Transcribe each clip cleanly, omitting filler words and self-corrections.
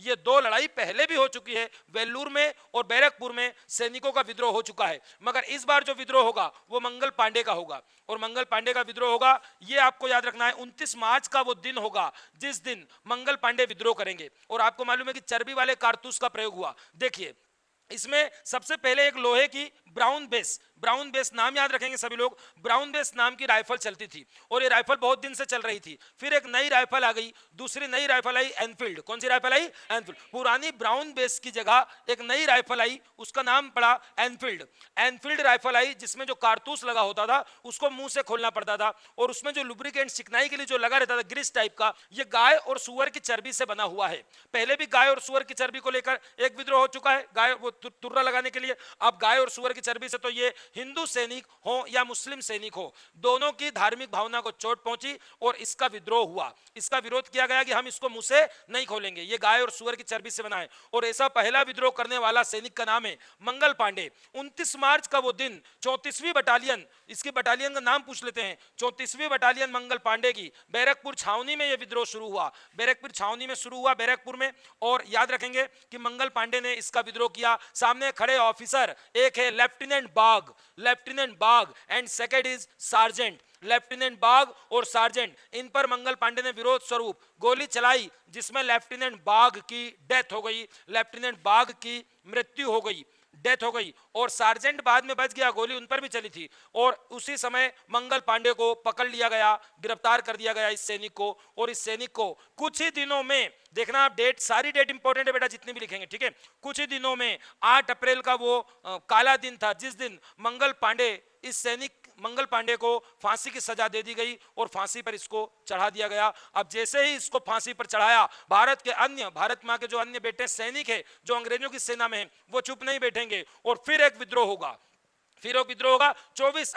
ये दो लड़ाई पहले भी हो चुकी है, वेल्लूर में और बैरकपुर में सैनिकों का विद्रोह हो चुका है, मगर इस बार जो विद्रोह होगा वो मंगल पांडे का होगा। और मंगल पांडे का विद्रोह होगा, ये आपको याद रखना है, 29 मार्च का वो दिन होगा जिस दिन मंगल पांडे विद्रोह करेंगे। और आपको मालूम है कि चर्बी वाले कारतूस का प्रयोग हुआ। देखिए, इसमें सबसे पहले एक लोहे की ब्राउन बेस नाम याद रखेंगे सभी लोग, ब्राउन बेस नाम की राइफल चलती थी और ये राइफल बहुत दिन से चल रही थी। फिर एक नई राइफल आ गई, दूसरी नई राइफल आई एनफील्ड। कौन सी राइफल आई? एनफील्ड। पुरानी ब्राउन बेस की जगह एक नई राइफल आई, उसका नाम पड़ा एनफील्ड राइफल आई, जिसमें जो कारतूस लगा होता था उसको मुंह से खोलना पड़ता था और उसमें जो लुब्रिकेंट चिकनाई के लिए जो लगा रहता था ग्रीस टाइप का, ये गाय और सुअर की चर्बी से बना हुआ है। पहले भी गाय और सुअर की चर्बी को लेकर एक विद्रोह हो चुका है, गाय वो तुर्रा लगाने के लिए। अब गाय और सुअर की चर्बी से तो ये हिंदू सैनिक हो या मुस्लिम सैनिक हो, दोनों की धार्मिक भावना को चोट पहुंची और इसका विद्रोह हुआ। इसका विरोध किया गया कि हम इसको मुंह से नहीं खोलेंगे, ये गाय और सुअर की चर्बी से बना है। और ऐसा पहला विद्रोह करने वाला सैनिक का नाम है मंगल पांडे। 29 मार्च का वो दिन 34वीं बटालियन, इसकी बटालियन का नाम पूछ लेते हैं, 34वीं बटालियन मंगल पांडे की बैरकपुर छावनी में यह विद्रोह शुरू हुआ। बैरकपुर छावनी में शुरू हुआ, बैरकपुर में। और याद रखेंगे कि मंगल पांडे ने इसका विद्रोह किया। सामने खड़े ऑफिसर, एक है lieutenant Bagh and second is sergeant. Lieutenant Bagh और सार्जेंट, इन पर मंगल पांडे ने विरोध स्वरूप गोली चलाई, जिसमें लेफ्टिनेंट बाग की डेथ हो गई, लेफ्टिनेंट बाग की मृत्यु हो गई, डेथ हो गई। और सार्जेंट बाद में बच गया, गोली उन पर भी चली थी। और उसी समय मंगल पांडे को पकड़ लिया गया, गिरफ्तार कर दिया गया इस सैनिक को। और इस सैनिक को कुछ ही दिनों में, देखना आप डेट, सारी डेट इंपॉर्टेंट है बेटा, जितनी भी लिखेंगे, ठीक है। कुछ ही दिनों में 8 अप्रैल का वो काला दिन था जिस दिन इस सैनिक मंगल पांडे को फांसी की सजा दे दी गई और फांसी पर इसको चढ़ा दिया गया। अब जैसे ही इसको फांसी पर चढ़ाया, भारत मां के जो अन्य बेटे सैनिक है जो अंग्रेजों की सेना में हैं, वो चुप नहीं बैठेंगे और फिर एक विद्रोह होगा। 24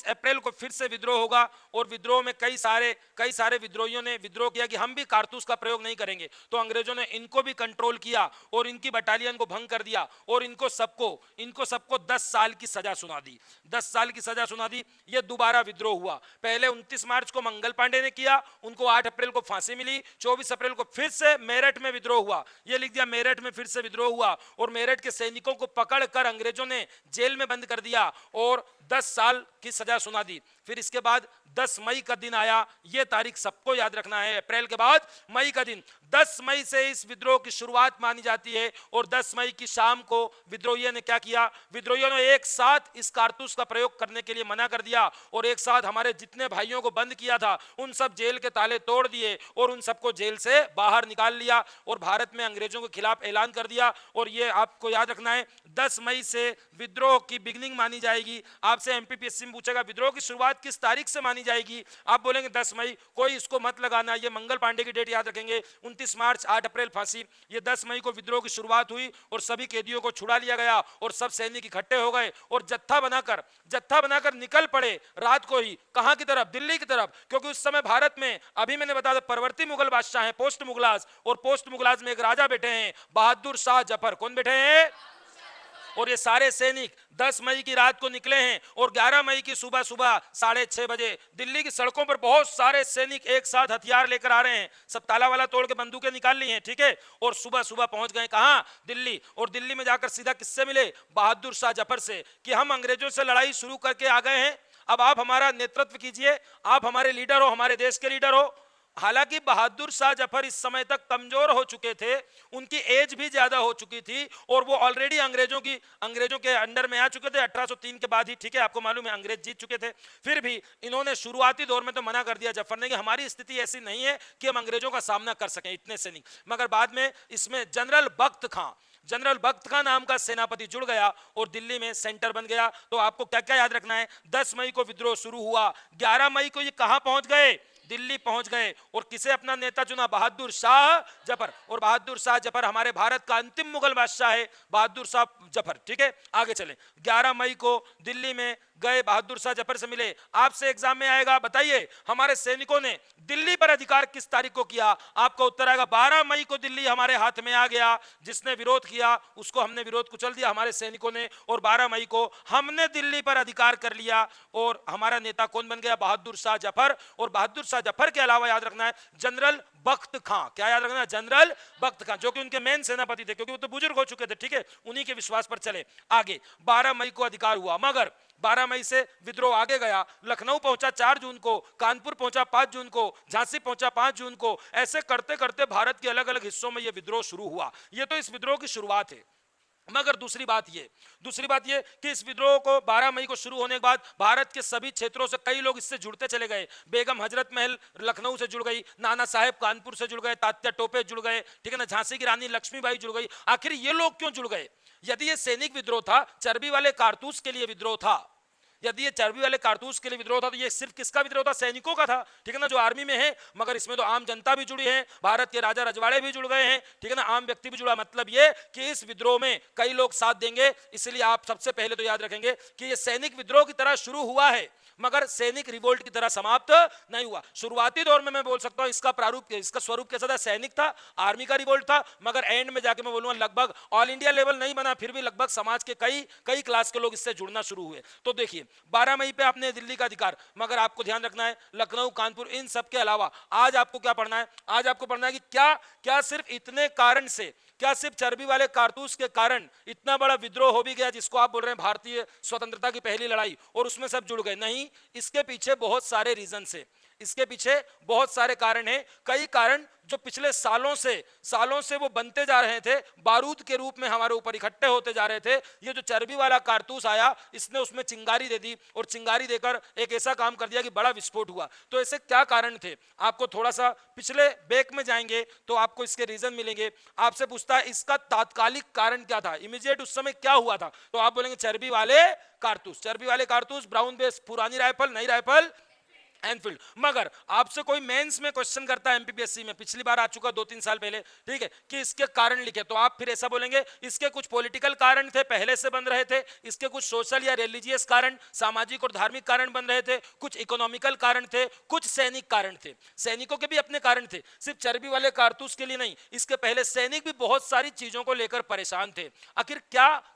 अप्रैल को फिर से विद्रोह होगा। और विद्रोह में कई सारे विद्रोहियों ने विद्रोह किया कि हम भी कारतूस का प्रयोग नहीं करेंगे। तो अंग्रेजों ने इनको भी कंट्रोल किया और इनकी बटालियन को भंग कर दिया और इनको सबको 10 साल की सजा सुना दी। 10 साल की सजा सुना दी। ये दोबारा विद्रोह हुआ। पहले 29 मार्च को मंगल पांडे ने किया, उनको 8 अप्रैल को फांसी मिली। 24 अप्रैल को फिर से मेरठ में विद्रोह हुआ। ये लिख दिया, मेरठ में फिर से विद्रोह हुआ और मेरठ के सैनिकों को पकड़कर अंग्रेजों ने जेल में बंद कर दिया और 10 साल की सजा सुना दी। फिर इसके बाद 10 मई का दिन आया। यह तारीख सबको याद रखना है, अप्रैल के बाद मई का दिन। 10 मई से इस विद्रोह की शुरुआत मानी जाती है। और 10 मई की शाम को विद्रोहियों ने क्या किया? विद्रोहियों ने एक साथ इस कारतूस का प्रयोग करने के लिए मना कर दिया और एक साथ हमारे जितने भाइयों को बंद किया था उन सब जेल के ताले तोड़ दिए और उन सबको जेल से बाहर निकाल लिया और भारत में अंग्रेजों के खिलाफ ऐलान कर दिया। और ये आपको याद रखना है, 10 मई से विद्रोह की बिगिनिंग मानी जाएगी। आपसे एमपीपीएससी में पूछेगा विद्रोह की शुरुआत किस तारीख से मानी जाएगी, आप बोलेंगे 10 मई। कोई इसको मत लगाना, ये मंगल पांडे की डेट याद रखेंगे। 29 मार्च, 8 अप्रैल फांसी। ये 10 मई को विद्रोह की शुरुआत हुई और सभी कैदियों को छुड़ा लिया गया और सब सैनिक इकट्ठे हो गए और जत्था बनाकर निकल पड़े रात को ही। कहां की तरफ? दिल्ली की तरफ। क्योंकि उस समय भारत में, अभी मैंने बताया, परवर्ती मुगल बादशाह हैं, पोस्ट मुगलाज, और पोस्ट मुगलाज में एक राजा बैठे हैं, बहादुर शाह जफर। कौन बैठे हैं? और ये सारे सैनिक 10 मई की रात को निकले हैं और 11 मई की सुबह 6:30 बजे दिल्ली की सड़कों पर बहुत सारे सैनिक एक साथ हथियार लेकर आ रहे हैं। सब ताला वाला तोड़ के बंदूकें निकाल ली हैं, ठीक है। और सुबह पहुंच गए कहां? दिल्ली। और दिल्ली में जाकर सीधा किससे मिले? बहादुर शाह जफर से, कि हम अंग्रेजों से लड़ाई शुरू करके आ गए हैं, अब आप हमारा नेतृत्व कीजिए, आप हमारे लीडर हो, हमारे देश के लीडर हो। हालांकि बहादुर शाह जफर इस समय तक कमजोर हो चुके थे, उनकी एज भी ज्यादा हो चुकी थी और वो ऑलरेडी अंग्रेजों के अंडर में आ चुके थे 1803 के बाद ही, ठीक है। आपको मालूम है अंग्रेज जीत चुके थे। फिर भी इन्होंने शुरुआती दौर में तो मना कर दिया जफर ने कि हमारी स्थिति ऐसी नहीं है कि हम अंग्रेजों का सामना कर सकें, इतने सैनिक। मगर बाद में इसमें जनरल बख्त खां नाम का सेनापति जुड़ गया और दिल्ली में सेंटर बन गया। तो आपको क्या क्या याद रखना है? 10 मई को विद्रोह शुरू हुआ, 11 मई को ये कहां पहुंच गए? दिल्ली पहुंच गए। और किसे अपना नेता चुना? बहादुर शाह जफर। और बहादुर शाह जफर हमारे भारत का अंतिम मुगल बादशाह है, बहादुर शाह जफर, ठीक है। आगे चले। 11 मई को दिल्ली में गए, बहादुर शाह जफर से मिले। आपसे एग्जाम में आएगा, बताइए हमारे सैनिकों ने दिल्ली पर अधिकार किस तारीख को किया? आपका उत्तर आएगा 12 मई को दिल्ली हमारे हाथ में आ गया। जिसने विरोध किया उसको हमने विरोध कुचल दिया हमारे सैनिकों ने, और 12 मई को हमने दिल्ली पर अधिकार कर लिया और हमारा नेता कौन बन गया? बहादुर शाह जफर। और बहादुर शाह जफर के अलावा याद रखना है जनरल बख्त खां, क्या याद रखना, जनरल बख्त खां, जो कि उनके मेन सेनापति थे, क्योंकि वो तो बुजुर्ग हो चुके थे, ठीक है, उन्हीं के विश्वास पर चले आगे। 12 मई को अधिकार हुआ, मगर 12 मई से विद्रोह आगे गया। लखनऊ पहुंचा 4 जून को, कानपुर पहुंचा 5 जून को, झांसी पहुंचा 5 जून को। ऐसे करते करते भारत के अलग अलग हिस्सों में यह विद्रोह शुरू हुआ। यह तो इस विद्रोह की शुरुआत है। मगर दूसरी बात ये कि इस विद्रोह को 12 मई को शुरू होने के बाद भारत के सभी क्षेत्रों से कई लोग इससे जुड़ते चले गए। बेगम हजरत महल लखनऊ से जुड़ गई, नाना साहेब कानपुर से जुड़ गए, तात्या टोपे जुड़ गए, ठीक है ना, झांसी की रानी लक्ष्मीबाई जुड़ गई। आखिर ये लोग क्यों जुड़ गए? यदि ये सैनिक विद्रोह था, चर्बी वाले कारतूस के लिए विद्रोह था, यदि ये चर्बी वाले कारतूस के लिए विद्रोह था, तो ये सिर्फ किसका विद्रोह था? सैनिकों का था, ठीक है ना, जो आर्मी में है। मगर इसमें तो आम जनता भी जुड़ी है, भारत के राजा रजवाड़े भी जुड़ गए हैं, ठीक है ना, आम व्यक्ति भी जुड़ा। मतलब ये कि इस विद्रोह में कई लोग साथ देंगे। इसलिए आप सबसे पहले तो याद रखेंगे कि ये सैनिक विद्रोह की तरह शुरू हुआ है, मगर सैनिक रिवोल्ट की तरह समाप्त नहीं हुआ। शुरुआती दौर में मैं बोल सकता हूं इसका प्रारूप, इसका स्वरूप कैसा था? सैनिक था, आर्मी का रिवोल्ट था। मगर एंड में जाके मैं बोलूंगा लगभग ऑल इंडिया लेवल नहीं बना, फिर भी लगभग समाज के कई क्लास के लोग इससे जुड़ना शुरू हुए। तो देखिए 12 मई पे आपने दिल्ली का अधिकार, मगर आपको ध्यान रखना है लखनऊ, कानपुर, इन सब के अलावा आज आपको क्या पढ़ना है? आज आपको पढ़ना है कि क्या सिर्फ इतने कारण से, क्या सिर्फ चर्बी वाले कारतूस के कारण इतना बड़ा विद्रोह हो भी गया, जिसको आप बोल रहे हैं भारतीय स्वतंत्रता की पहली लड़ाई, और उसमें सब जुड़ गए? नहीं, इसके पीछे बहुत सारे रीजन है, इसके पीछे बहुत सारे कारण हैं। कई कारण जो पिछले सालों से वो बनते जा रहे थे, बारूद के रूप में हमारे ऊपर इकट्ठे होते जा रहे थे। ये जो चर्बी वाला कारतूस आया, इसने उसमें चिंगारी दे दी, और चिंगारी देकर एक ऐसा काम कर दिया कि बड़ा विस्फोट हुआ। तो ऐसे क्या कारण थे? आपको थोड़ा सा पिछले बैक में जाएंगे तो आपको इसके रीजन मिलेंगे। आपसे पूछता है इसका तात्कालिक कारण क्या था, इमीडिएट उस समय क्या हुआ था, तो आप बोलेंगे चर्बी वाले कारतूस, ब्राउन बेस, पुरानी राइफल, नई राइफल, एनफील्ड। मगर आपसे कोई मेंस में क्वेश्चन करता है एमपीपीएससी में, पिछली बार आ चुका 2-3 साल पहले, ठीक है, कि इसके कारण लिखे, तो आप फिर ऐसा बोलेंगे इसके कुछ पॉलिटिकल कारण थे, पहले से बन रहे थे, इसके कुछ सोशल या रिलीजियस कारण, सामाजिक और धार्मिक कारण बन रहे थे, कुछ इकोनॉमिकल कारण थे, कुछ सैनिक कारण थे। सैनिकों के भी अपने कारण थे, सिर्फ चर्बी वाले कारतूस के लिए नहीं। इसके पहले सैनिक भी बहुत सारी चीजों को लेकर परेशान थे। आखिर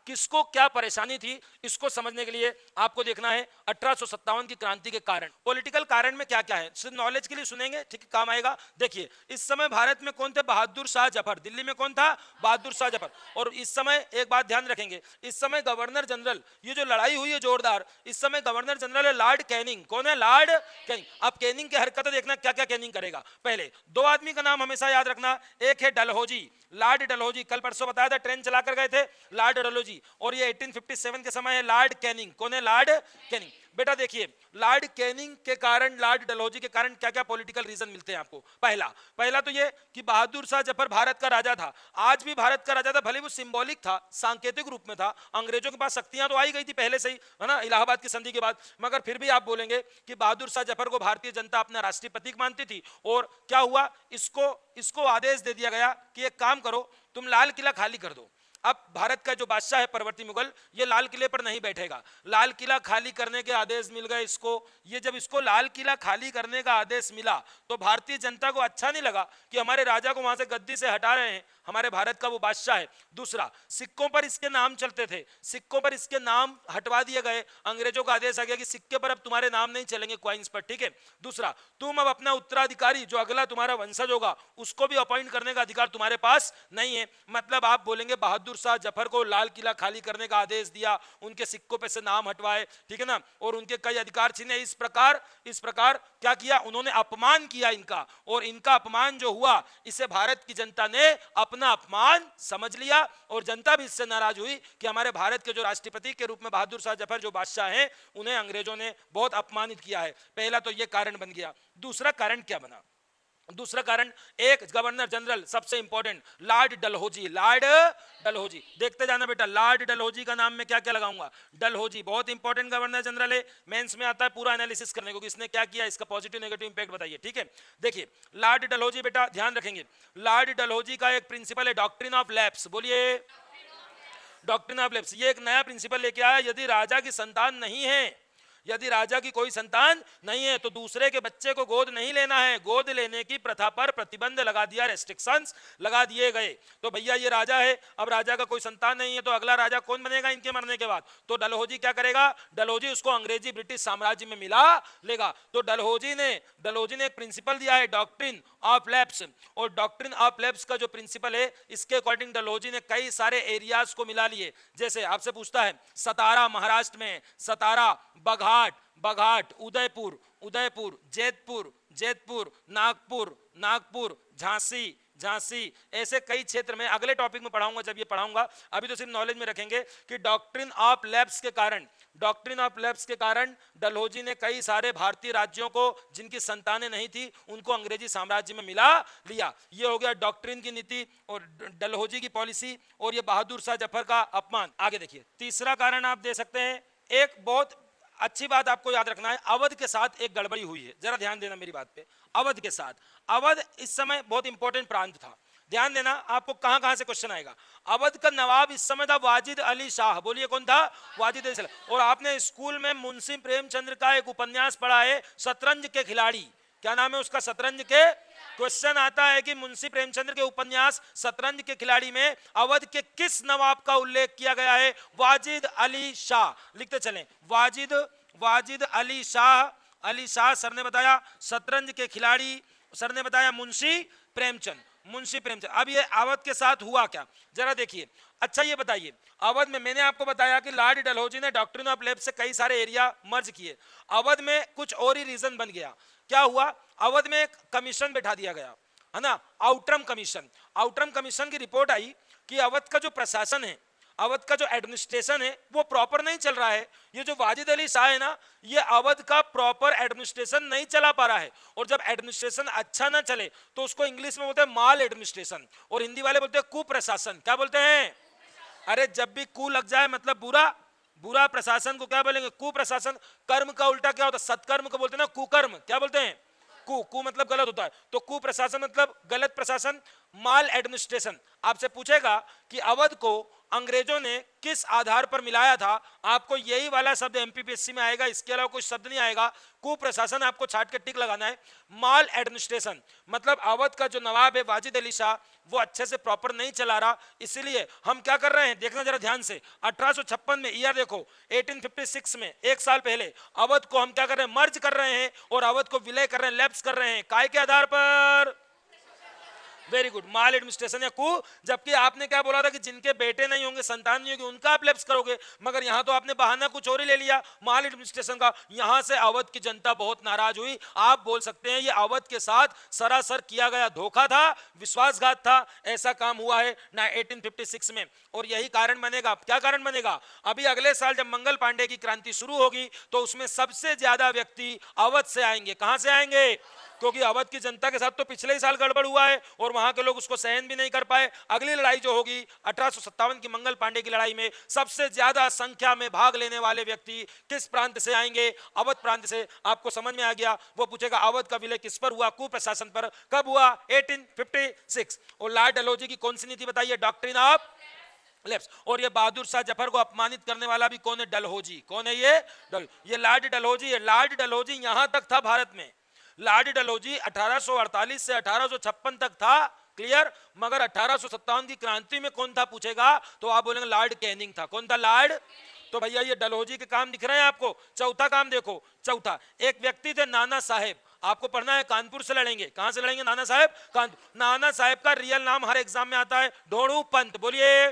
किसको क्या परेशानी थी, इसको समझने के लिए आपको देखना है 1857 की क्रांति के कारण। पॉलिटिकल कारण में क्या क्या है, सिर्फ नॉलेज के लिए सुनेंगे, ठीक है, काम आएगा। देखिए इस समय भारत में कौन थे? बहादुर शाह जफर। दिल्ली में कौन था? बहादुर शाह जफर। और इस समय एक बात ध्यान रखेंगे, इस समय गवर्नर जनरल, ये जो लड़ाई हुई है जोरदार, इस समय गवर्नर जनरल है लॉर्ड कैनिंग। कौन है? Lord Canning. अब कैनिंग की हरकतें देखना, क्या क्या कैनिंग करेगा। पहले 2 आदमी का नाम हमेशा याद रखना, एक है डलहौजी, लॉर्ड डलहौजी, कल परसों बताया था, ट्रेन चलाकर गए थे लॉर्ड डलहौजी। और ये 1857 के समय है लॉर्ड कैनिंग। कौन है? Lord Canning. बेटा देखिए लॉर्ड कैनिंग के कारण, लॉर्ड डलहौजी के कारण क्या क्या पॉलिटिकल रीजन मिलते हैं आपको। पहला तो ये कि बहादुर शाह जफर भारत का राजा था, आज भी भारत का राजा था, भले वो सिंबॉलिक था, सांकेतिक रूप में था। अंग्रेजों के पास शक्तियां तो आई गई थी पहले से ही, है ना, इलाहाबाद की संधि के बाद, मगर फिर भी आप बोलेंगे कि बहादुर शाह जफर को भारतीय जनता अपना राष्ट्रीय प्रतीक मानती थी। और क्या हुआ, इसको आदेश दे दिया गया कि एक काम करो, तुम लाल किला खाली कर दो। अब भारत का जो बादशाह है परवर्ती मुगल, ये लाल किले पर नहीं बैठेगा। लाल किला खाली करने के आदेश मिल गए इसको। ये जब इसको लाल किला खाली करने का आदेश मिला तो भारतीय जनता को अच्छा नहीं लगा कि हमारे राजा को वहां से गद्दी से हटा रहे हैं, हमारे भारत का वो बादशाह है। दूसरा, सिक्कों पर इसके नाम चलते थे, सिक्कों पर इसके नाम हटवा दिए गए। अंग्रेजों का आदेश आ गया कि सिक्के पर अब तुम्हारे नाम नहीं चलेंगे, क्वाइंस पर, ठीक है। दूसरा, तुम अब अपना उत्तराधिकारी, जो अगला तुम्हारा वंशज होगा, उसको भी अपॉइंट करने का अधिकार तुम्हारे पास नहीं है। मतलब आप बोलेंगे बहादुर शाह जफर को लाल किला खाली करने का आदेश दिया, उनके सिक्कों पे से नाम हटवाए, ठीक है ना, और उनके कई अधिकार छीने। इस प्रकार क्या किया उन्होंने? अपमान किया इनका। और इनका अपमान जो हुआ, इसे भारत की जनता ने अपना अपमान समझ लिया, और जनता भी इससे नाराज हुई कि हमारे भारत के जो राष्ट्रपति के रूप में बहादुर शाह जफर जो बादशाह हैं, उन्हें अंग्रेजों ने बहुत अपमानित किया है। पहला तो यह कारण बन गया। दूसरा कारण क्या बना? दूसरा कारण, एक गवर्नर जनरल, सबसे important, Lord Dalhousie. Lord Dalhousie, देखते जाना बेटा, लॉर्ड डलहौजी का नाम में क्या क्या लगाऊंगा। डलहौजी बहुत इंपॉर्टेंट गवर्नर जनरल है, मेंस में आता है पूरा एनालिसिस करने को कि इसने क्या किया, इसका पॉजिटिव नेगेटिव इंपैक्ट बताइए, ठीक है। देखिए लॉर्ड डलहौजी, बेटा ध्यान रखेंगे, लॉर्ड डलहौजी का एक प्रिंसिपल है डॉक्ट्रिन ऑफ लैप्स। बोलिए, डॉक्ट्रिन ऑफ लैप्स। ये एक नया प्रिंसिपल लेके आया, यदि राजा की संतान नहीं है, यदि राजा की कोई संतान नहीं है तो दूसरे के बच्चे को गोद नहीं लेना है। गोद लेने की प्रथा पर प्रतिबंध लगा दिया, रेस्ट्रिक्शंस लगा दिए गए। तो भैया ये राजा है, अब राजा का कोई संतान नहीं है तो अगला राजा कौन बनेगा इनके मरने के बाद? तो डलहौजी क्या करेगा? डलहौजी उसको अंग्रेजी ब्रिटिश साम्राज्य में मिला लेगा। तो डलहौजी ने एक प्रिंसिपल दिया है, डॉक्ट्रिन ऑफ लैप्स। और डॉक्ट्रिन ऑफ लैप्स का जो प्रिंसिपल है, इसके अकॉर्डिंग डलहौजी ने कई सारे एरियाज को मिला लिए। जैसे आपसे पूछता है सतारा महाराष्ट्र में, सतारा, बघाट, उदयपुर, जेतपुर, नागपुर, झांसी, ऐसे कई क्षेत्र में अगले टॉपिक में पढ़ाऊंगा जब ये पढ़ाऊंगा। अभी तो सिर्फ नॉलेज में रखेंगे कि डॉक्ट्रिन ऑफ लैप्स के कारण डलहौजी ने कई सारे भारतीय राज्यों को जिनकी संतानें नहीं थी उनको अंग्रेजी साम्राज्य में मिला लिया। ये हो गया डॉक्ट्रिन की नीति और डलहौजी की पॉलिसी और ये बहादुर शाह जफर का अपमान। आगे देखिए, तीसरा कारण आप दे सकते हैं, एक बहुत अच्छी बात आपको याद रखना है, अवध के साथ एक गड़बड़ी हुई है, जरा ध्यान देना मेरी बात पे। अवध के साथ, अवध इस समय बहुत इंपॉर्टेंट प्रांत था, ध्यान देना, आपको कहां कहां से क्वेश्चन आएगा। अवध का नवाब इस समय था वाजिद अली शाह, बोलिए कौन था? वाजिद अली शाह। और आपने स्कूल में मुंशी प्रेमचंद्र का एक उपन्यास पढ़ा है, शतरंज के खिलाड़ी, क्या नाम है उसका? शतरंज के। क्वेश्चन आता है कि मुंशी प्रेमचंद्र के उपन्यास शतरंज के खिलाड़ी में अवध के किस नवाब का उल्लेख किया गया है? वाजिद अली शाह। लिखते चलें, वाजिद अली शाह सर ने बताया, शतरंज के खिलाड़ी सर ने बताया मुंशी प्रेमचंद। अब ये अवध के साथ हुआ क्या, जरा देखिए। अच्छा ये बताइए, अवध में मैंने आपको बताया कि लॉर्ड डलहौजी ने डॉक्ट्रिन ऑफ लैप्स से कई सारे एरिया मर्ज किए। अवध में कुछ और ही रीजन बन गया। क्या हुआ? अवध में एक कमीशन बैठा दिया गया है ना, आउटरम कमीशन की रिपोर्ट आई कि अवध का जो प्रशासन है, अवध का जो एडमिनिस्ट्रेशन है वो प्रॉपर नहीं चल रहा है। ये जो वाजिद अली शाह है ना, ये अवध का प्रॉपर एडमिनिस्ट्रेशन नहीं चला पा रहा है। और जब एडमिनिस्ट्रेशन अच्छा ना चले तो उसको इंग्लिश में बोलते हैं माल एडमिनिस्ट्रेशन, और हिंदी वाले बोलते हैं कुप्रशासन। क्या बोलते हैं? अरे जब भी कु लग जाए मतलब बुरा प्रशासन को क्या बोलेंगे? कुप्रशासन। कर्म का उल्टा क्या होता है? सत्कर्म को बोलते हैं ना कुकर्म। क्या बोलते हैं? कु मतलब गलत होता है, तो कुप्रशासन मतलब गलत प्रशासन, माल एडमिनिस्ट्रेशन। आपसे पूछेगा कि अवध को अंग्रेजों ने किस आधार पर मिलाया था, आपको यही वाला शब्द एमपीपीएससी में आएगा, इसके अलावा कोई शब्द नहीं आएगा। कुप्रशासन आपको छाट के टिक लगाना है। माल एडमिनिस्ट्रेशन मतलब अवध का जो नवाब है वाजिद अली शाह, वो अच्छे से प्रॉपर नहीं चला रहा, इसलिए हम क्या कर रहे हैं, देखना जरा ध्यान से। 1856 में, ईयर देखो, 1856 में, एक साल पहले अवध को हम क्या कर रहे हैं? मर्ज कर रहे हैं और अवध को विलय कर रहे हैं, लैप्स कर रहे हैं। काय के आधार पर? वेरी गुड, माल एडमिनिस्ट्रेशन या कु। जबकि आपने क्या बोला था कि जिनके बेटे नहीं होंगे, संतान नहीं होगी, उनका आप लैप्स करोगे, मगर यहां तो आपने बहाना कुछ और ही ले लिया, माल एडमिनिस्ट्रेशन का। यहां से अवध की जनता बहुत नाराज हुई। आप बोल सकते हैं ये अवध के साथ सरासर किया गया धोखा था, विश्वासघात था। ऐसा काम हुआ है ना 1856 में, और यही कारण बनेगा। क्या कारण बनेगा? अभी अगले साल जब मंगल पांडे की क्रांति शुरू होगी तो उसमें सबसे ज्यादा व्यक्ति अवध से आएंगे। कहां से आएंगे? क्योंकि अवध की जनता के साथ तो पिछले ही साल गड़बड़ हुआ है और वहां के लोग उसको सहन भी नहीं कर पाए। अगली लड़ाई जो होगी 1857 की मंगल पांडे की लड़ाई में सबसे ज्यादा संख्या में भाग लेने वाले व्यक्ति किस प्रांत से आएंगे? अवध प्रांत से। आपको समझ में आ गया? वो पूछेगा अवध का विलय किस पर हुआ? कुप्रशासन पर। कब हुआ? 1856। और लॉर्ड डलहौजी की कौन सी नीति बताइए? Doctrine of lapse. और ये बहादुर शाह जफर को अपमानित करने वाला भी कौन है? डलहौजी। कौन है ये? ये लॉर्ड डलहौजी है। लॉर्ड डलहौजी यहां तक था भारत में, लॉर्ड डलहौजी 1848 से 1856 तक था, क्लियर। मगर 1857 की क्रांति में कौन था पूछेगा तो आप बोलेंगे लॉर्ड कैनिंग था। कौन था? लॉर्ड। तो भैया ये डलहौजी के काम दिख रहे हैं आपको। चौथा काम देखो, चौथा, एक व्यक्ति थे नाना साहेब, आपको पढ़ना है, कानपुर से लड़ेंगे। कहां से लड़ेंगे? नाना साहेब, कानपुर। नाना साहेब का रियल नाम हर एग्जाम में आता है, ढोणू पंत। बोलिए,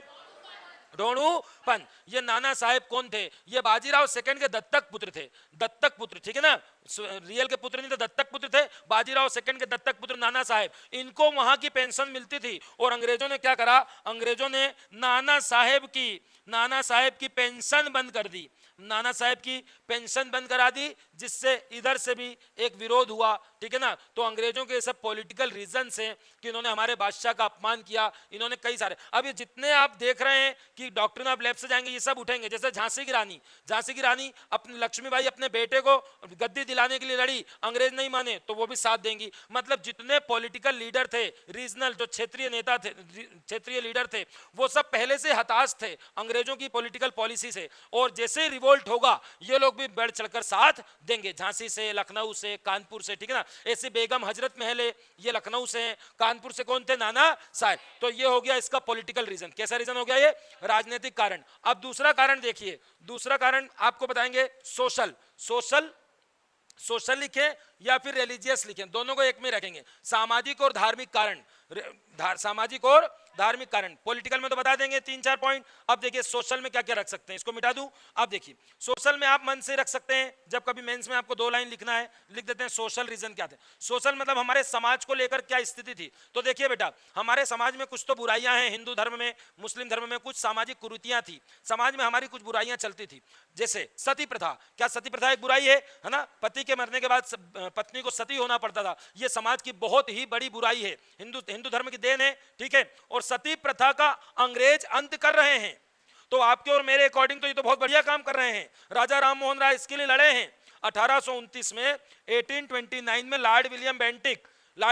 ढोणू पंत। ये नाना साहेब कौन थे? ये बाजीराव सेकंड के दत्तक पुत्र थे। दत्तक पुत्र, ठीक है ना, रियल के पुत्र नहीं थे, दत्तक पुत्र थे। बाजीराव सेकंड के दत्तक पुत्र नाना साहेब। इनको वहां की पेंशन मिलती थी और अंग्रेजों ने क्या करा? अंग्रेजों ने नाना साहेब की पेंशन बंद कर दी। नाना साहेब की पेंशन बंद करा दी, जिससे इधर से भी एक विरोध हुआ, ठीक है ना। तो अंग्रेजों के सब पॉलिटिकल रीजन से कि इन्होंने हमारे बादशाह का अपमान किया, इन्होंने कई सारे। अब ये जितने आप देख रहे हैं कि डॉक्ट्रिन ऑफ लैप्स से जाएंगे, ये सब उठेंगे। जैसे झांसी की रानी अपने लक्ष्मीबाई अपने बेटे को गद्दी दिलाने के लिए लड़ी, अंग्रेज नहीं माने तो वो भी साथ देंगी। मतलब जितने पॉलिटिकल लीडर थे, रीजनल जो क्षेत्रीय नेता थे, क्षेत्रीय लीडर थे, वो सब पहले से हताश थे अंग्रेजों की पॉलिटिकल पॉलिसी से, और जैसे रिवोल्ट होगा ये लोग भी बढ़ चढ़कर साथ देंगे, झांसी से, लखनऊ से, कानपुर से, ठीक है ना। ऐसे बेगम हजरत महल है, ये लखनऊ से हैं, कानपुर से कौन थे, नाना साहब। तो ये हो गया इसका पॉलिटिकल रीजन। कैसा रीजन हो गया ये, राजनीतिक कारण। अब दूसरा कारण देखिए, दूसरा कारण आपको बताएंगे सोशल। सोशल लिखें या फिर रिलीजियस लिखें, दोनों को एक में रखेंगे। सामाजिक और धार्मिक कारण, सामाजिक और धार्मिक कारण। पॉलिटिकल में तो बता देंगे 3-4 पॉइंट। अब देखिए सोशल में क्या क्या रख सकते हैं, इसको मिटा दूं। अब देखिए सोशल में आप मन से रख सकते हैं, जब कभी मेंस में आपको 2 लाइन लिखना है, लिख देते हैं सोशल रीजन क्या थे। सोशल मतलब हमारे समाज को लेकर क्या स्थिति थी। तो देखिए बेटा, हमारे समाज में कुछ तो बुराइयां हैं, हिंदू धर्म में, मुस्लिम धर्म में कुछ सामाजिक कुरीतियां थी, समाज में हमारी कुछ बुराइयां चलती थी। जैसे सती प्रथा, क्या सती प्रथा एक बुराई है ना। पति के मरने के बाद पत्नी को सती होना पड़ता था, यह समाज की बहुत ही बड़ी बुराई है, हिंदू धर्म की देन है, ठीक है। और सती प्रथा का अंग्रेज अंत कर रहे हैं। तो आपके और मेरे अकॉर्डिंग तो ये तो बहुत बढ़िया काम कर रहे हैं। राजा राम मोहन राय इसके लिए लड़े हैं 1829 में। 1829 में लॉर्ड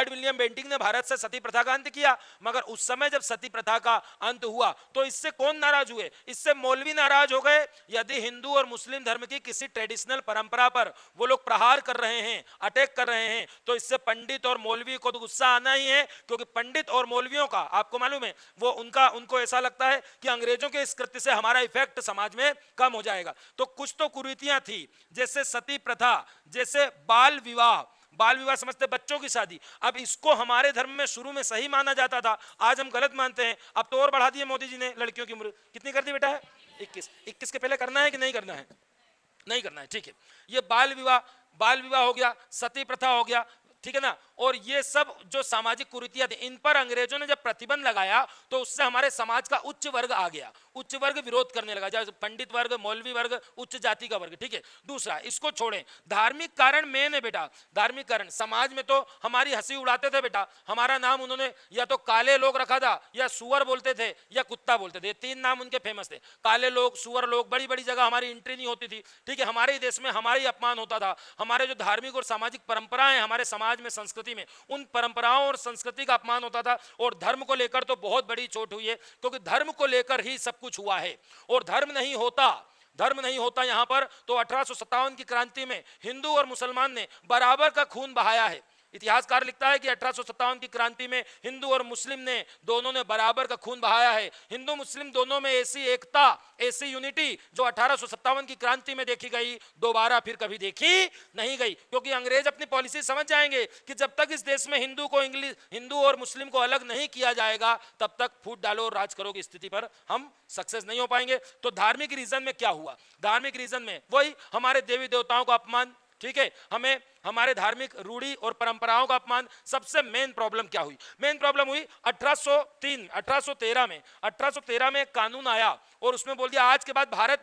विलियम बेंटिक ने भारत से सती प्रथा का अंत किया। मगर उस समय जब सती प्रथा का अंत हुआ तो इससे कौन नाराज हुए, इससे मौलवी नाराज हो गए। यदि हिंदू और मुस्लिम धर्म की किसी ट्रेडिशनल परंपरा पर वो लोग प्रहार कर रहे हैं, अटैक कर रहे हैं, तो इससे पंडित और मौलवी को तो गुस्सा आना ही है। क्योंकि पंडित और मौलवियों का आपको मालूम है, वो उनको ऐसा लगता है कि अंग्रेजों के इस कृत्य से हमारा इफेक्ट समाज में कम हो जाएगा। तो कुछ तो कुरीतियां थी, जैसे सती प्रथा, जैसे बाल विवाह समझते बच्चों की शादी। अब इसको हमारे धर्म में शुरू में सही माना जाता था, आज हम गलत मानते हैं। अब तो और बढ़ा दिए मोदी जी ने, लड़कियों की उम्र कितनी कर दी बेटा है, 21 के पहले करना है कि नहीं करना है, नहीं करना है, ठीक है। ये बाल विवाह हो गया, सती प्रथा हो गया, ठीक है ना। और ये सब जो सामाजिक कुरीतियां थी, इन पर अंग्रेजों ने जब प्रतिबंध लगाया तो उससे हमारे समाज का उच्च वर्ग आ गया, उच्च वर्ग विरोध करने लगा, जैसे पंडित वर्ग, मौलवी वर्ग, उच्च जाति का वर्ग, ठीक है। दूसरा, इसको छोड़ें, धार्मिक कारण मेन है बेटा। धार्मिक कारण, समाज में तो हमारी हंसी उड़ाते थे बेटा। हमारा नाम उन्होंने या तो काले लोग रखा था, या सुअर बोलते थे, या कुत्ता बोलते थे। 3 नाम उनके फेमस थे, काले लोग, सुअर लोग। बड़ी बड़ी जगह हमारी एंट्री नहीं होती थी, ठीक है। हमारे देश में हमारी अपमान होता था। हमारे जो धार्मिक और सामाजिक परंपराएं हमारे समाज में, संस्कृति में, उन परंपराओं और संस्कृति का अपमान होता था। और धर्म को लेकर तो बहुत बड़ी चोट हुई है, क्योंकि धर्म को लेकर ही सब कुछ हुआ है। और धर्म नहीं होता यहां पर तो 1857 की क्रांति में हिंदू और मुसलमान ने बराबर का खून बहाया है। इतिहासकार लिखता है कि 1857 की क्रांति में हिंदू और मुस्लिम ने दोनों ने बराबर का खून बहाया है। हिंदू मुस्लिम दोनों में ऐसी एकता, ऐसी यूनिटी जो 1857 की क्रांति में देखी गई, दोबारा फिर कभी देखी नहीं गई। क्योंकि अंग्रेज अपनी पॉलिसी समझ जाएंगे कि जब तक इस देश में हिंदू और मुस्लिम को अलग नहीं किया जाएगा, तब तक फूट डालो और राज करो की स्थिति पर हम सक्सेस नहीं हो पाएंगे। तो धार्मिक रीजन में क्या हुआ, धार्मिक रीजन में वही हमारे देवी देवताओं का अपमान, ठीक है, हमें हमारे धार्मिक रूढ़ी और परंपराओं का अपमान। सबसे मेन प्रॉब्लम क्या हुई, मेन प्रॉब्लम हुई 1813 में कानून आया और उसमें बोल दिया आज के बाद भारत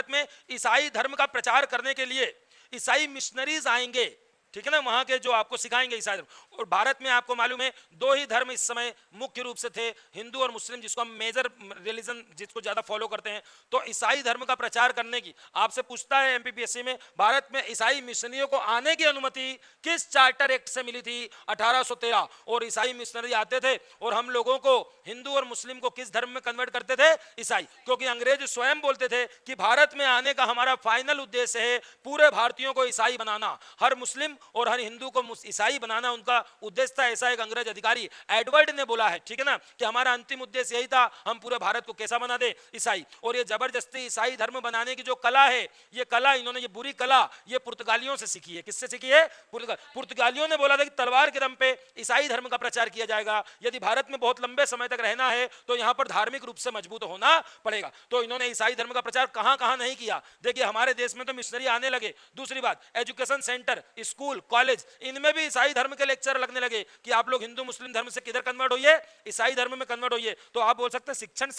में ईसाई धर्म का प्रचार करने के लिए ईसाई मिशनरीज आएंगे, ठीक है ना, वहां के जो आपको सिखाएंगे ईसाई धर्म। और भारत में आपको मालूम है 2 ही धर्म इस समय मुख्य रूप से थे, हिंदू और मुस्लिम, जिसको हम मेजर रिलीजन, जिसको ज्यादा फॉलो करते हैं। तो ईसाई धर्म का प्रचार करने की आपसे पूछता है एमपीपीएससी में, भारत में ईसाई मिशनरियों को आने की अनुमति किस चार्टर एक्ट से मिली थी, 1813। और ईसाई मिशनरी आते थे और हम लोगों को, हिंदू और मुस्लिम को, किस धर्म में कन्वर्ट करते थे, ईसाई। क्योंकि अंग्रेज स्वयं बोलते थे कि भारत में आने का हमारा फाइनल उद्देश्य है पूरे भारतीयों को ईसाई बनाना, हर मुस्लिम और हर हिंदू को ईसाई बनाना उनका उद्देश्य था। ऐसा एक अंग्रेज अधिकारी एडवर्ड ने बोला है, ठीक है ना, कि हमारा अंतिम उद्देश्य यही था, हम पूरे भारत को कैसा बना दे, ईसाई। और ये जबरदस्ती ईसाई धर्म बनाने की जो कला है, ये कला इन्होंने, ये बुरी कला, ये पुर्तगालियों से सीखी है। किससे सीखी है, पुर्तगालियों ने बोला था कि तलवार के दम पे ईसाई धर्म का प्रचार किया जाएगा, यदि भारत में बहुत लंबे समय तक रहना है तो यहां पर धार्मिक रूप से मजबूत होना पड़ेगा। तो इन्होंने ईसाई धर्म का प्रचार कहां कहां नहीं किया। देखिए हमारे देश में तो मिशनरी आने लगे। दूसरी बात, एजुकेशन सेंटर, स्कूल, कॉलेज, इनमें भी ईसाई धर्म के लेक्चर लगने लगे कि आप लोग हिंदू मुस्लिम धर्म से किधर कन्वर्ट होइए, ईसाई धर्म में कन्वर्ट होइए। तो आप बोल सकते हैं शिक्षण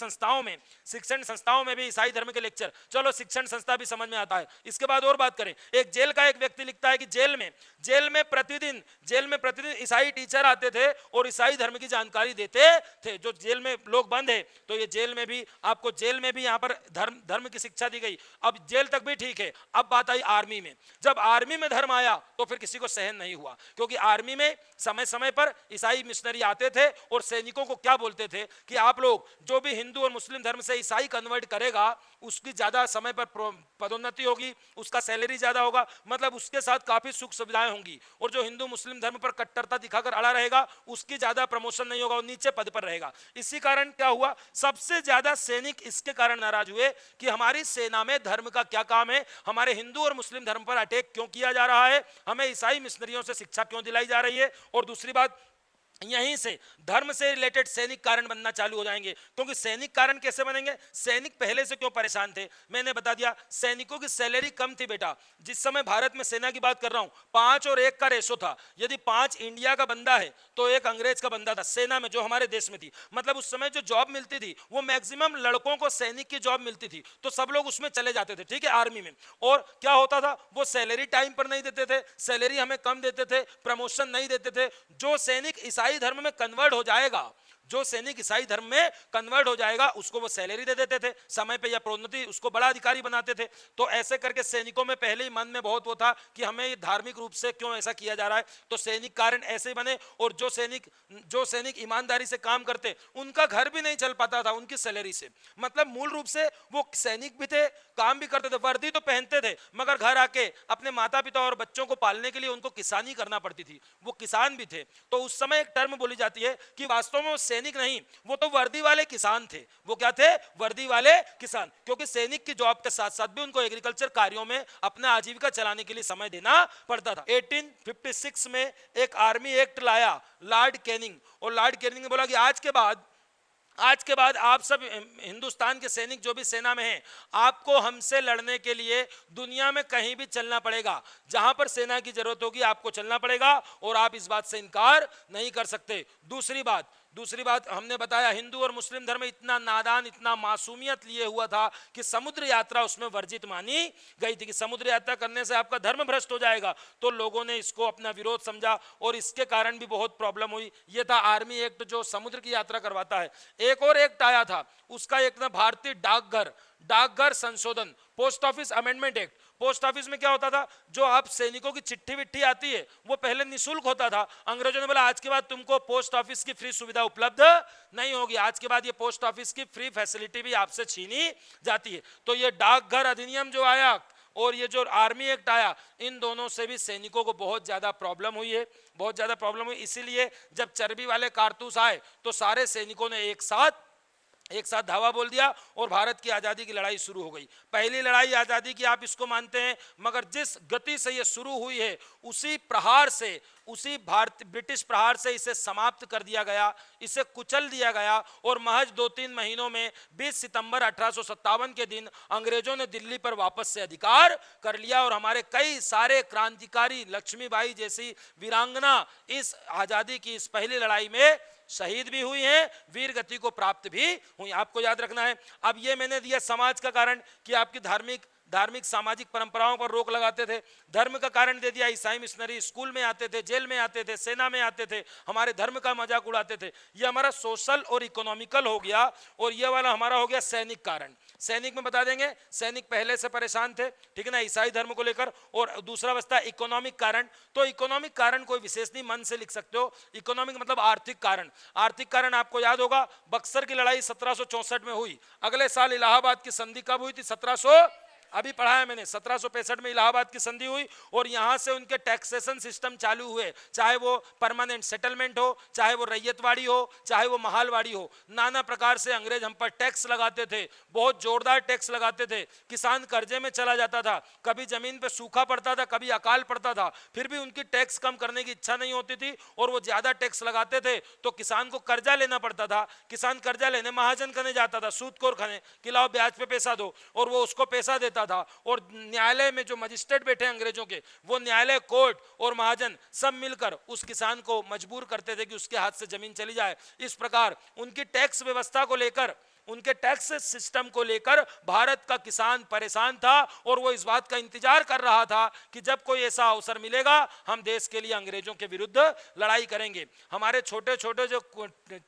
संस्थाओं में भी ईसाई धर्म के लेक्चर। चलो शिक्षण संस्था भी समझ में आता है। इसके बाद और बात करें, एक जेल का एक व्यक्ति लिखता है कि जेल में प्रतिदिन ईसाई टीचर आते थे और ईसाई धर्म की जानकारी देते थे। जो जेल में लोग बंद है तो ये जेल में भी यहाँ पर धर्म की शिक्षा दी गई। अब जेल तक भी ठीक है। अब बात आई आर्मी में। जब आर्मी में धर्म आया तो फिर किसी को सहन नहीं हुआ, क्योंकि आर्मी में समय समय पर ईसाई मिशनरी आते थे और सैनिकों को क्या बोलते थे कि आप लोग जो भी हिंदू और मुस्लिम धर्म से ईसाई कन्वर्ट करेगा उसकी ज्यादा समय पर पदोन्नति होगी, उसका सैलरी ज्यादा होगा, मतलब उसके साथ काफी सुख सुविधाएं होंगी, और जो हिंदू मुस्लिम धर्म पर कट्टरता दिखाकर अड़ा रहेगा उसकी ज्यादा प्रमोशन नहीं होगा, वो नीचे पद पर रहेगा। इसी कारण क्या हुआ, सबसे ज्यादा सैनिक इसके कारण नाराज हुए कि हमारी सेना में धर्म का क्या काम है, हमारे हिंदू और मुस्लिम धर्म पर अटैक क्यों किया जा रहा है, हमें ईसाई मिशनरियों से शिक्षा क्यों दिलाई जा रही है। और दूसरी बात, यहीं से धर्म से रिलेटेड सैनिक कारण बनना चालू हो जाएंगे, क्योंकि सैनिक कारण कैसे बनेंगे, सैनिक पहले से क्यों परेशान थे, मैंने बता दिया, सैनिकों की सैलरी कम थी बेटा। जिस समय भारत में सेना की बात कर रहा हूं 5 और 1 का रेशो था, यदि 5 इंडिया का बंदा है तो 1 अंग्रेज का बंदा था सेना में, जो हमारे देश में थी। मतलब उस समय जो जॉब मिलती थी वो मैक्सिमम लड़कों को सैनिक की जॉब मिलती थी, तो सब लोग उसमें चले जाते थे, ठीक है, आर्मी में। और क्या होता था, वो सैलरी टाइम पर नहीं देते थे, सैलरी हमें कम देते थे, प्रमोशन नहीं देते थे। जो सैनिक ईसाई धर्म में कन्वर्ट हो जाएगा, जो सैनिक ईसाई धर्म में कन्वर्ट हो जाएगा उसको वो सैलरी दे देते थे समय पे या प्रोन्नति, उसको बड़ा अधिकारी बनाते थे। तो ऐसे करके सैनिकों में पहले ही मन में बहुत वो था कि हमें धार्मिक रूप से क्यों ऐसा किया जा रहा है, तो सैनिक कारण ऐसे ही बने। और जो सैनिक ईमानदारी से काम करते उनका घर भी नहीं चल पाता था उनकी सैलरी से। मतलब मूल रूप से वो सैनिक भी थे, काम भी करते थे, वर्दी तो पहनते थे, मगर घर आके अपने माता पिता और बच्चों को पालने के लिए उनको किसानी करना पड़ती थी, वो किसान भी थे। तो उस समय एक टर्म बोली जाती है कि वास्तव में वो सैनिक नहीं, वो तो वर्दी वाले किसान थे। वो क्या थे, वर्दी वाले किसान, क्योंकि सैनिक की जॉब के साथ साथ भी उनको एग्रीकल्चर कार्यों में अपना आजीविका चलाने के लिए समय देना पड़ता था। 1856 में एक आर्मी एक्ट लाया लॉर्ड कैनिंग, और लॉर्ड कैनिंग ने बोला कि आज के बाद आप सब हिंदुस्तान के सैनिक जो भी सेना में हैं, आपको हमसे लड़ने के लिए दुनिया में कहीं भी चलना पड़ेगा, जहां पर सेना की जरूरत होगी आपको चलना पड़ेगा, और आप इस बात से इनकार नहीं कर सकते। दूसरी बात हमने बताया, हिंदू और मुस्लिम धर्म इतना नादान, इतना मासूमियत लिए हुआ था कि समुद्र यात्रा उसमें वर्जित मानी गई थी, कि समुद्र यात्रा करने से आपका धर्म भ्रष्ट हो जाएगा। तो लोगों ने इसको अपना विरोध समझा और इसके कारण भी बहुत प्रॉब्लम हुई। ये था आर्मी एक्ट जो समुद्र की यात्रा करवाता है। एक और एक्ट आया था, उसका एक था भारतीय डाकघर संशोधन, post office amendment act. Post office में क्या होता था, जो आप सैनिकों की चिट्ठी विट्ठी आती है वो पहले निःशुल्क होता था। अंग्रेजों ने बोला आज के बाद तुमको पोस्ट ऑफिस की फ्री सुविधा उपलब्ध नहीं होगी, आज के बाद ये पोस्ट ऑफिस की फ्री फैसिलिटी भी आपसे छीनी जाती है। तो ये डाकघर अधिनियम जो आया और ये जो आर्मी एक्ट आया, इन दोनों से भी सैनिकों को बहुत ज्यादा प्रॉब्लम हुई है, बहुत ज्यादा प्रॉब्लम हुई। इसीलिए जब चर्बी वाले कारतूस आए तो सारे सैनिकों ने एक साथ धावा बोल दिया और भारत की आज़ादी की लड़ाई शुरू हो गई। पहली लड़ाई आज़ादी की आप इसको मानते हैं, मगर जिस गति से ये शुरू हुई है उसी ब्रिटिश प्रहार से इसे समाप्त कर दिया गया, इसे कुचल दिया गया। और महज 2-3 महीनों में 20 सितंबर 1857 के दिन अंग्रेजों ने दिल्ली पर वापस से अधिकार कर लिया, और हमारे कई सारे क्रांतिकारी, लक्ष्मीबाई जैसी वीरांगना इस आज़ादी की इस पहली लड़ाई में शहीद भी हुई हैं, वीर गति को प्राप्त भी हुई। आपको याद रखना है। अब ये मैंने दिया समाज का कारण कि आपकी धार्मिक सामाजिक परंपराओं पर रोक लगाते थे। धर्म का कारण दे दिया, ईसाई मिशनरी स्कूल में आते थे, जेल में आते थे, सेना में आते थे, हमारे धर्म का मजाक उड़ाते थे। ये हमारा सोशल और इकोनॉमिकल हो गया, और ये वाला हमारा हो गया सैनिक कारण। सैनिक में बता देंगे, सैनिक पहले से परेशान थे, ठीक है ना, ईसाई धर्म को लेकर। और दूसरा बचता है इकोनॉमिक कारण। तो इकोनॉमिक कारण कोई विशेष नहीं, मन से लिख सकते हो। इकोनॉमिक मतलब आर्थिक कारण। आर्थिक कारण आपको याद होगा, बक्सर की लड़ाई 1764 में हुई। अगले साल इलाहाबाद की संधि कब हुई थी, 1700, अभी पढ़ा है मैंने, 1765 में इलाहाबाद की संधि हुई, और यहां से उनके टैक्सेशन सिस्टम चालू हुए, चाहे वो परमानेंट सेटलमेंट हो, चाहे वो रैयतवाड़ी हो, चाहे वो महालवाड़ी हो। नाना प्रकार से अंग्रेज हम पर टैक्स लगाते थे, बहुत जोरदार टैक्स लगाते थे। किसान कर्जे में चला जाता था, कभी जमीन पे सूखा पड़ता था, कभी अकाल पड़ता था, फिर भी उनकी टैक्स कम करने की इच्छा नहीं होती थी, और वो ज्यादा टैक्स लगाते थे तो किसान को कर्जा लेना पड़ता था। किसान कर्जा लेने महाजन करने जाता था, सूदखोर खाने कि लाओ ब्याज पे पैसा दो, और वो उसको पैसा देता था। और न्यायालय में जो मजिस्ट्रेट बैठे अंग्रेजों के, वो न्यायालय, कोर्ट और महाजन सब मिलकर उस किसान को मजबूर करते थे कि उसके हाथ से जमीन चली जाए। इस प्रकार उनकी टैक्स व्यवस्था को लेकर, उनके टैक्स सिस्टम को लेकर भारत का किसान परेशान था, और वो इस बात का इंतजार कर रहा था कि जब कोई ऐसा अवसर मिलेगा हम देश के लिए अंग्रेजों के विरुद्ध लड़ाई करेंगे। हमारे छोटे छोटे जो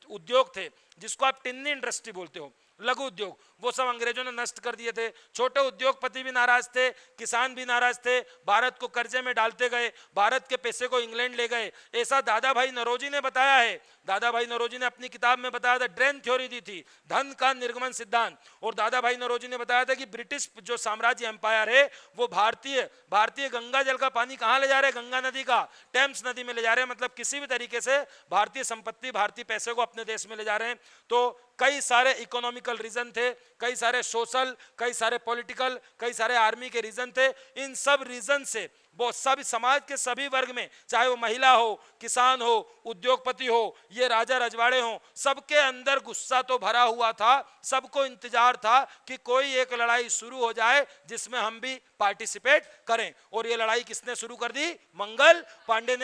उद्योग थे, जिसको आप टिन्नी इंडस्ट्री बोलते हो, लघु उद्योग, वो सब अंग्रेजों ने नष्ट कर दिए थे। छोटे उद्योगपति भी नाराज थे, किसान भी नाराज थे, भारत को कर्जे में डालते गए, भारत के पैसे को इंग्लैंड ले गए। ऐसा दादा भाई नौरोजी ने बताया है। दादा भाई नौरोजी ने अपनी किताब में बताया था, ड्रेन थ्योरी दी थी, धन का निर्गमन सिद्धांत। और दादा भाई नौरोजी ने बताया था कि ब्रिटिश जो साम्राज्य एम्पायर है वो भारतीय गंगा जल का पानी कहां ले जा रहे हैं, गंगा नदी का टेम्स नदी में ले जा रहे हैं। मतलब किसी भी तरीके से भारतीय संपत्ति, भारतीय पैसे को अपने देश में ले जा रहे हैं। तो कई सारे इकोनॉमिकल रीजन थे, कई सारे सोशल, कई सारे पॉलिटिकल, कई सारे आर्मी के रीजन थे। इन सब रीजन से वो सभी समाज के सभी वर्ग में, चाहे वो महिला हो, किसान हो, उद्योगपति हो, ये राजा रजवाड़े हो, सबके अंदर गुस्सा तो भरा हुआ था। सबको इंतजार था कि कोई एक लड़ाई शुरू हो जाए जिसमें हम भी पार्टिसिपेट करें। और ये लड़ाई किसने शुरू कर दी? मंगल पांडे ने।